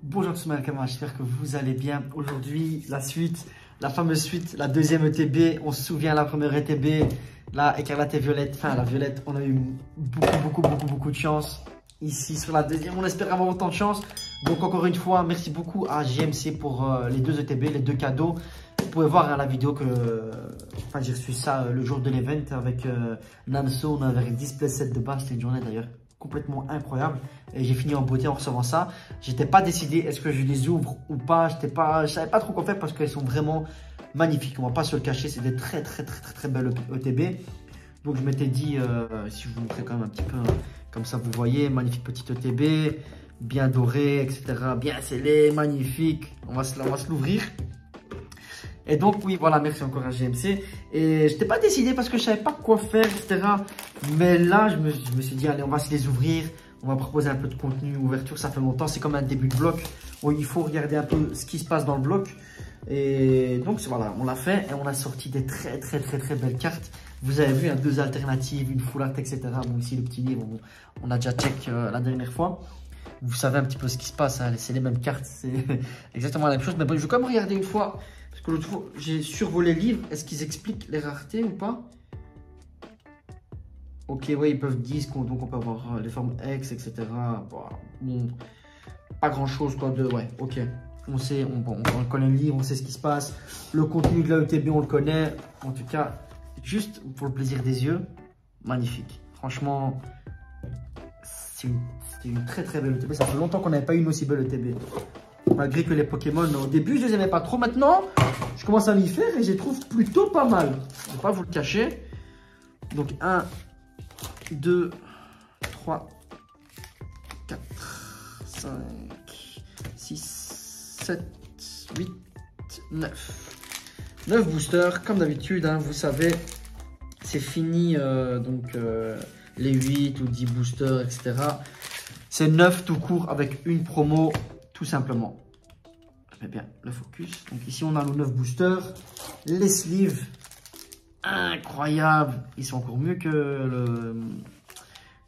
Bonjour tout le monde, j'espère que vous allez bien. Aujourd'hui, la suite, la fameuse suite, la deuxième ETB. On se souvient, la première ETB, la écarlate et violette. Enfin, la violette, on a eu beaucoup de chance. Ici, sur la deuxième, on espère avoir autant de chance. Donc, encore une fois, merci beaucoup à JMC pour les deux ETB, les deux cadeaux. Vous pouvez voir la vidéo que j'ai reçu ça le jour de l'event avec Namso. On avait un display set de base. C'était une journée d'ailleurs complètement incroyable. Et j'ai fini en beauté en recevant ça. J'étais pas décidé est-ce que je les ouvre ou pas. Je savais pas trop quoi faire parce qu'elles sont vraiment magnifiques. On va pas se le cacher. C'est des très belles ETB. Donc je m'étais dit, si je vous montrais quand même un petit peu, comme ça vous voyez, magnifique petite ETB, bien dorée, etc. Bien scellée, magnifique. On va se l'ouvrir. Et donc oui, voilà, merci encore à GMC. Et je n'étais pas décidé parce que je savais pas quoi faire, etc. Mais là, je me suis dit, allez, on va se les ouvrir. On va proposer un peu de contenu, ouverture, ça fait longtemps. C'est comme un début de bloc où il faut regarder un peu ce qui se passe dans le bloc. Et donc voilà, on l'a fait et on a sorti des très belles cartes. Vous avez vu, deux alternatives, une full art, etc. Bon, ici, le petit livre, on a déjà check la dernière fois. Vous savez un petit peu ce qui se passe, hein. C'est les mêmes cartes, c'est exactement la même chose. Mais bon, je vais quand même regarder une fois. Parce que l'autre fois, j'ai survolé le livre. Est-ce qu'ils expliquent les raretés ou pas? Ok, ouais, ils peuvent dire donc on peut avoir les formes X, etc. Bon, pas grand chose, quoi. Ouais, ok. On sait, on connaît le livre, on sait ce qui se passe. Le contenu de la ETB, on le connaît. En tout cas, juste pour le plaisir des yeux, magnifique. Franchement, c'était une très belle ETB. Ça fait longtemps qu'on n'avait pas eu une aussi belle ETB. Malgré que les Pokémon, au début, je les aimais pas trop. Maintenant, je commence à m'y faire et je les trouve plutôt pas mal. Je ne vais pas vous le cacher. Donc, 1, 2, 3, 4, 5, 6, 7, 8, 9. 9 boosters, comme d'habitude, hein, vous savez, c'est fini. Les 8 ou 10 boosters, etc. C'est 9 tout court avec une promo. Tout simplement. Je mets bien le focus. Donc ici, on a nos 9 boosters. Les sleeves, incroyables. Ils sont encore mieux que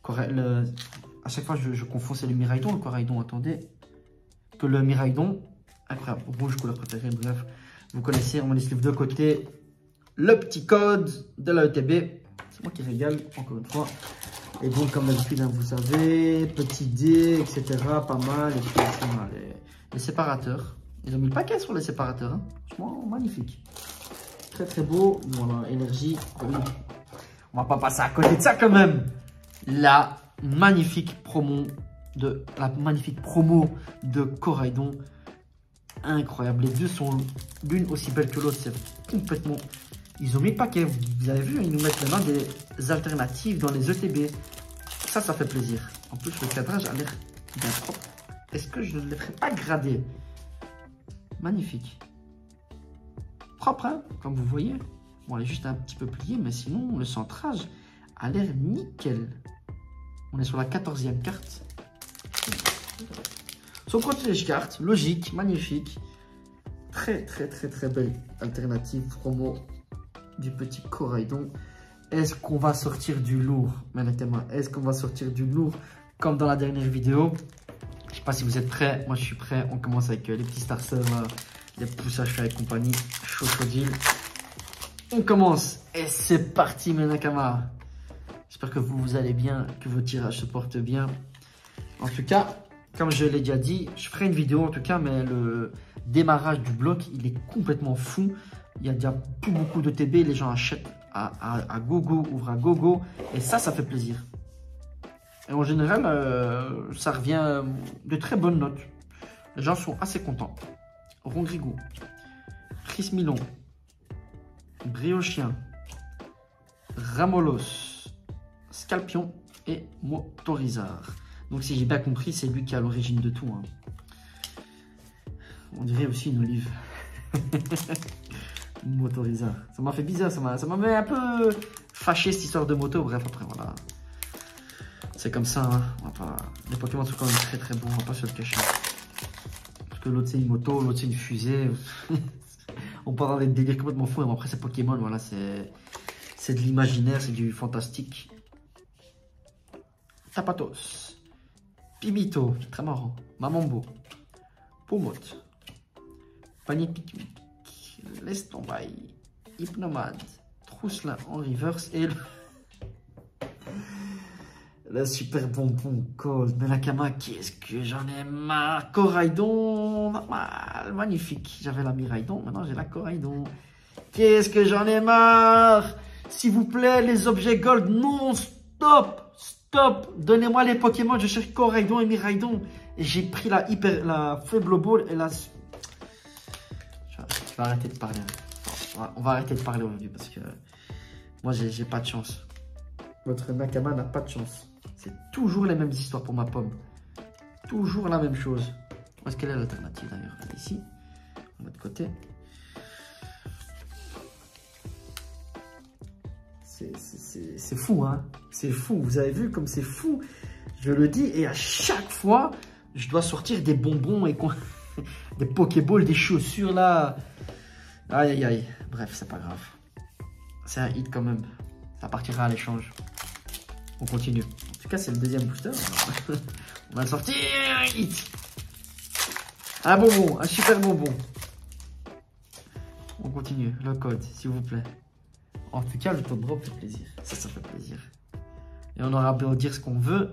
à chaque fois, je confonds, c'est le Miraidon. Le Coraidon, attendez. Que le Miraidon. Incroyable. Rouge, couleur préférée. Bref, vous connaissez, on met les sleeves de côté. Le petit code de la ETB. C'est moi qui régale, encore une fois. Et donc, comme d'habitude, hein, vous savez, petit dé, etc. Pas mal. Et puis, les séparateurs. Ils ont mis le paquet sur les séparateurs. Hein. Franchement, magnifique. Très beau. Voilà, énergie. Oui. On va pas passer à côté de ça quand même. La magnifique promo de Coraidon. Incroyable. Les deux sont l'une aussi belle que l'autre. C'est complètement... Ils ont mis le paquet, vous avez vu, ils nous mettent maintenant des alternatives dans les ETB. Ça fait plaisir. En plus, le cadrage a l'air bien propre. Est-ce que je ne les ferai pas grader? Magnifique. Propre, hein, comme vous voyez. Bon, elle est juste un petit peu pliée, mais sinon, le centrage a l'air nickel. On est sur la 14e carte. Son protège carte, logique, magnifique. Très belle alternative promo du petit Coraidon. Est-ce qu'on va sortir du lourd? Est-ce qu'on va sortir du lourd comme dans la dernière vidéo? Je sais pas si vous êtes prêts. Moi, je suis prêt. On commence avec les petits starters, les poussages et compagnie. Crocodile. On commence. Et c'est parti, mes Nakama. J'espère que vous allez bien, que vos tirages se portent bien. En tout cas, comme je l'ai déjà dit, je ferai une vidéo en tout cas, mais le démarrage du bloc, il est complètement fou. Il y a déjà beaucoup de TB, les gens achètent à gogo, ouvrent à gogo, et ça fait plaisir. Et en général, ça revient de très bonnes notes. Les gens sont assez contents. Rongrigo, Prismilon, Briochien, Ramolos, Scalpion et Motorizard. Donc si j'ai bien compris, c'est lui qui est à l'origine de tout. Hein. On dirait aussi une olive. Motorizard. Ça m'a fait bizarre, ça m'a mis un peu fâché cette histoire de moto. Bref, après voilà. C'est comme ça. Hein. Les Pokémon sont quand même très bons, on va pas se le cacher. Parce que l'autre c'est une moto, l'autre c'est une fusée. On peut avoir des délires complètement fous. Mais après c'est Pokémon, voilà, c'est de l'imaginaire, c'est du fantastique. Tapatos. Pimito, très marrant. Mamambo. Pomote, Panier pique-nique, Laisse tomber, Hypnomade, Trousselin en reverse et le super bonbon Gold. Mais la Kama, qu'est-ce que j'en ai marre. Coraidon, normal, magnifique. J'avais la Miraidon, maintenant j'ai la Coraidon. Qu'est-ce que j'en ai marre. S'il vous plaît, les objets Gold, non, stop, stop. Donnez-moi les Pokémon, je cherche Coraidon et Miraidon. Et j'ai pris la faible ball et la... Je vais arrêter de parler. On va arrêter de parler aujourd'hui parce que moi, j'ai pas de chance. Votre Nakama n'a pas de chance. C'est toujours les mêmes histoires pour ma pomme. Toujours la même chose. Où est-ce qu'elle est l'alternative d'ailleurs? Elle est ici, de l'autre côté. C'est fou, hein. C'est fou. Vous avez vu comme c'est fou. Je le dis et à chaque fois, je dois sortir des bonbons et des Pokéballs, des chaussures là. Aïe, aïe, aïe. Bref, c'est pas grave. C'est un hit quand même. Ça partira à l'échange. On continue. En tout cas, c'est le deuxième booster. On va le sortir. Un hit. Un bonbon. Un super bonbon. On continue. Le code, s'il vous plaît. En tout cas, le code drop fait plaisir. Ça fait plaisir. Et on aura beau dire ce qu'on veut.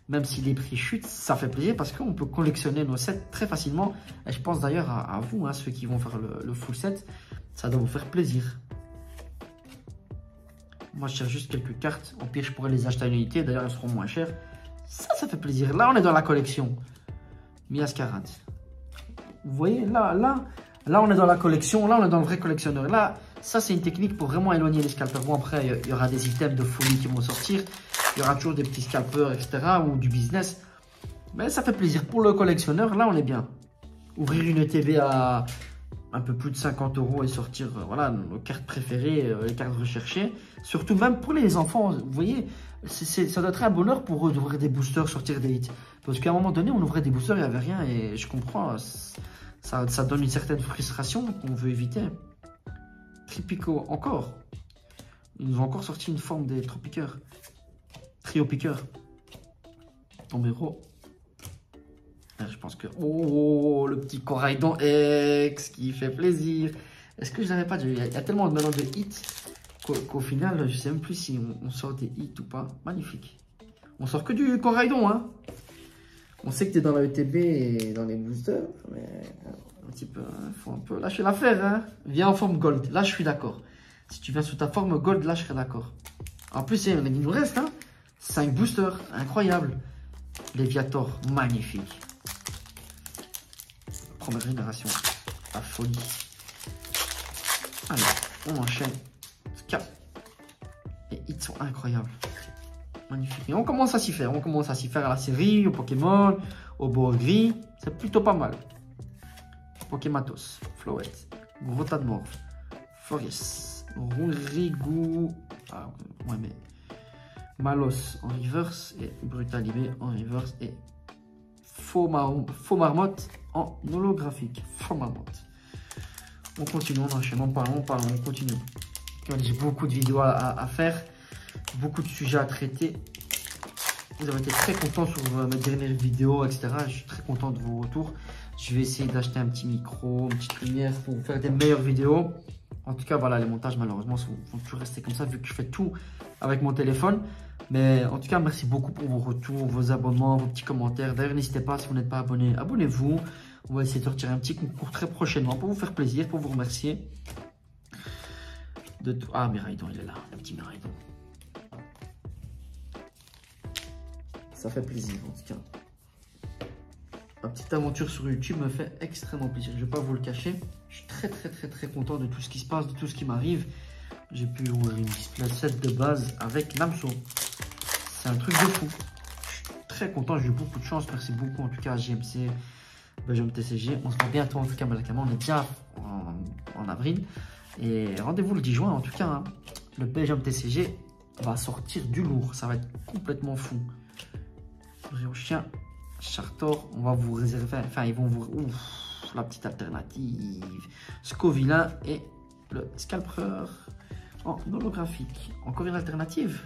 Même si les prix chutent, ça fait plaisir parce qu'on peut collectionner nos sets très facilement. Et je pense d'ailleurs à vous, hein, ceux qui vont faire le full set. Ça doit vous faire plaisir. Moi, je cherche juste quelques cartes. Au pire, je pourrais les acheter à une unité. D'ailleurs, elles seront moins chères. Ça fait plaisir. Là, on est dans la collection. Miascarade. Vous voyez, là, on est dans la collection. Là, on est dans le vrai collectionneur. Là, ça, c'est une technique pour vraiment éloigner les scalpers. Bon, après, il y aura des items de folie qui vont sortir. Il y aura toujours des petits scalpers, etc. ou du business. Mais ça fait plaisir. Pour le collectionneur, là, on est bien. Ouvrir une ETB à un peu plus de 50 € et sortir voilà, nos cartes préférées, les cartes recherchées. Surtout même pour les enfants, vous voyez, ça doit être un bonheur pour eux d'ouvrir des boosters, sortir des hits. Parce qu'à un moment donné, on ouvrait des boosters, il n'y avait rien et je comprends, ça donne une certaine frustration qu'on veut éviter. Tripico, encore. Ils nous ont encore sorti une forme des Tropiqueurs. Trio piqueur. Tombero. Je pense que... Oh, le petit Coraidon X qui fait plaisir. Est-ce que je n'avais pas de... Il y a tellement de mélange de hits qu'au final, je ne sais même plus si on sort des hits ou pas. Magnifique. On sort que du Coraidon, hein. On sait que tu es dans la ETB et dans les boosters, mais un petit peu, il faut un peu lâcher l'affaire, hein. Viens en forme Gold. Là, je suis d'accord. Si tu viens sous ta forme Gold, là, je serais d'accord. En plus, il nous reste, hein. 5 boosters, incroyable. Léviator, magnifique. Première génération, la folie. Allez, on enchaîne. Et ils sont incroyables. Magnifique. Et on commence à s'y faire. On commence à s'y faire à la série, au Pokémon, au beau gris. C'est plutôt pas mal. Pokématos, Flowette, Grotadmorph, Forest, Ronrigou. Ah, ouais, mais. Malos en reverse et Brutalibé en reverse et Faux Marmotte en holographique. Faux Marmotte. On continue, on enchaîne, on parle, on continue. J'ai beaucoup de vidéos à faire, beaucoup de sujets à traiter. Vous avez été très contents sur mes dernières vidéos, etc. Je suis très content de vos retours. Je vais essayer d'acheter un petit micro, une petite lumière pour vous faire des meilleures vidéos. En tout cas, voilà, les montages, malheureusement, vont toujours rester comme ça, vu que je fais tout avec mon téléphone. Mais en tout cas, merci beaucoup pour vos retours, vos abonnements, vos petits commentaires. D'ailleurs, n'hésitez pas, si vous n'êtes pas abonné, abonnez-vous. On va essayer de retirer un petit concours très prochainement pour vous faire plaisir, pour vous remercier. De tout. Ah, Miraidon, il est là, le petit Miraidon. Ça fait plaisir, en tout cas. Ma petite aventure sur YouTube me fait extrêmement plaisir. Je ne vais pas vous le cacher. Je suis très content de tout ce qui se passe, de tout ce qui m'arrive. J'ai pu ouvrir une display set de base avec Namso. C'est un truc de fou. Je suis très content, j'ai eu beaucoup de chance. Merci beaucoup en tout cas à GMC, Belgium TCG. On se voit bientôt en tout cas, Malakama. On est déjà en avril. Et rendez-vous le 10 juin en tout cas. Hein. Le Belgium TCG va sortir du lourd. Ça va être complètement fou. Rio Chien, Chartor, on va vous réserver. Enfin, ils vont vous. Ouf, la petite alternative. Scovilla et le Scalper en holographique. Encore une alternative.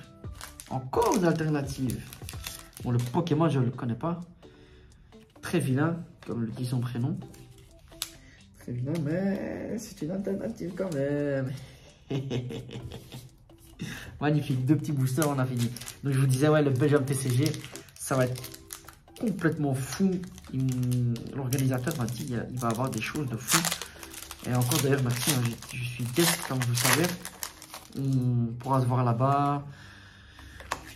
Encore une alternative. Bon, le Pokémon, je ne le connais pas. très vilain, comme le dit son prénom. Très vilain, mais c'est une alternative quand même. Magnifique, 2 petits boosters, on a fini. Donc je vous disais, ouais, le Belgium TCG, ça va être complètement fou. L'organisateur m'a dit il va avoir des choses de fou. Et encore d'ailleurs, merci, hein, je suis guest, comme vous savez. On pourra se voir là-bas.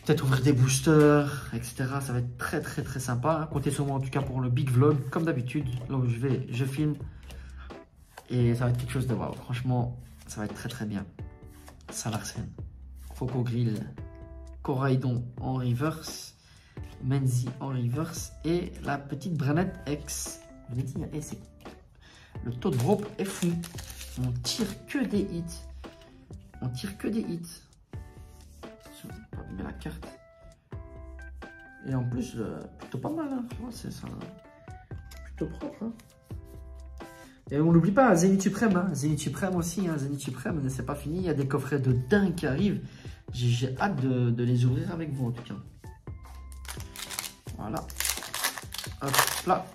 Peut-être ouvrir des boosters, etc. Ça va être très très très sympa. Comptez sur moi en tout cas pour le big vlog, comme d'habitude. Là où je vais, je filme. Et ça va être quelque chose de wow. Franchement, ça va être très très bien. Salarsen, Coco Grill, Coraidon en reverse, Menzi en reverse et la petite Branette X. Je l'ai dit, le taux de drop est fou. On tire que des hits. On tire que des hits. Attention, on va mettre la carte. Et en plus, plutôt pas mal. Hein. C'est ça. Plutôt propre. Hein. Et on n'oublie pas, Zénith Suprême. Hein. Zénith Suprême aussi. Hein. Zénith Suprême, c'est pas fini. Il y a des coffrets de dingue qui arrivent. J'ai hâte de les ouvrir avec vous en tout cas. Voilà. Hop là.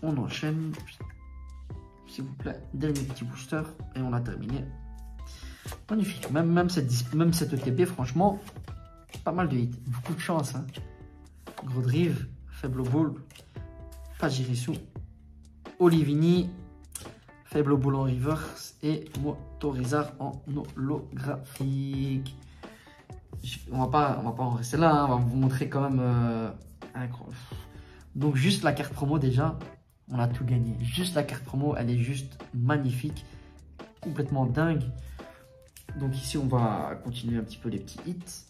On enchaîne. S'il vous plaît. Dernier petit booster. Et on a terminé. Magnifique. Même cette ETB, franchement, pas mal de hits. Beaucoup de chance. Hein. Gros drive. Faible ball. Pagirisu. Olivini. Faible ball en reverse. Et Motorizar en holographique. On va pas en rester là. Hein. On va vous montrer quand même. Donc, juste la carte promo, déjà, on a tout gagné. Juste la carte promo, elle est juste magnifique. Complètement dingue. Donc ici, on va continuer un petit peu les petits hits.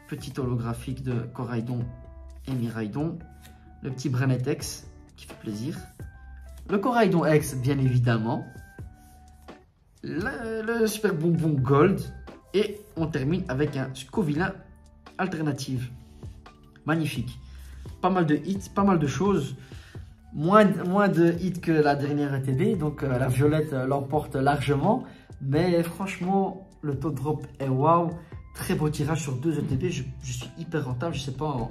Petit holographique de Coraidon et Miraidon. Le petit Branette X qui fait plaisir. Le Coraidon X, bien évidemment. Le super bonbon Gold. Et on termine avec un Scovillain alternative. Magnifique. Pas mal de hits, pas mal de choses. Moins de hits que la dernière ETB. Donc la violette l'emporte largement. Mais franchement, le taux de drop est waouh. Très beau tirage sur 2 ETB. Je suis hyper rentable. Je ne sais pas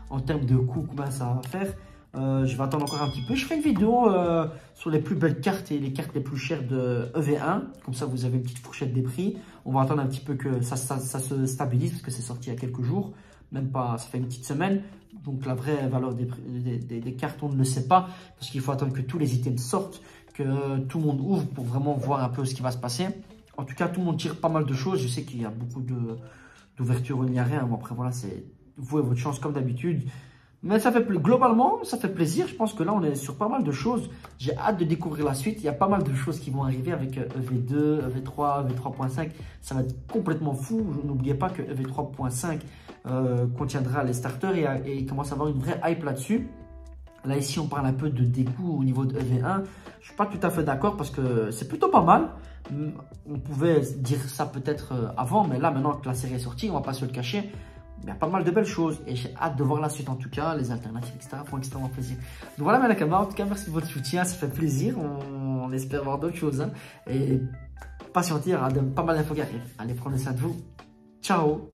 en termes de coût combien ça va faire. Je vais attendre encore un petit peu. Je ferai une vidéo sur les plus belles cartes et les cartes les plus chères de EV1. Comme ça, vous avez une petite fourchette des prix. On va attendre un petit peu que ça se stabilise parce que c'est sorti il y a quelques jours. Même pas, ça fait une petite semaine. Donc la vraie valeur des cartes, on ne le sait pas. Parce qu'il faut attendre que tous les items sortent, que tout le monde ouvre pour vraiment voir un peu ce qui va se passer. En tout cas, tout le monde tire pas mal de choses. Je sais qu'il y a beaucoup d'ouvertures où il n'y a rien. Bon, après, voilà, c'est vous et votre chance comme d'habitude. Mais ça fait globalement, ça fait plaisir. Je pense que là, on est sur pas mal de choses. J'ai hâte de découvrir la suite. Il y a pas mal de choses qui vont arriver avec EV2, EV3, EV3.5. Ça va être complètement fou. N'oubliez pas que EV3.5 contiendra les starters et il commence à avoir une vraie hype là-dessus. Là, ici, on parle un peu de dégoût au niveau de EV1. Je suis pas tout à fait d'accord parce que c'est plutôt pas mal. On pouvait dire ça peut-être avant, mais là, maintenant que la série est sortie, on va pas se le cacher. Il y a pas mal de belles choses et j'ai hâte de voir la suite en tout cas. Les alternatives, etc. font extrêmement plaisir. Donc voilà, mes Nakama, en tout cas, merci de votre soutien. Ça fait plaisir. On espère voir d'autres choses. Hein. Et patienter, il y aura pas mal d'infos qui arrivent. Allez, prenez soin de vous. Ciao!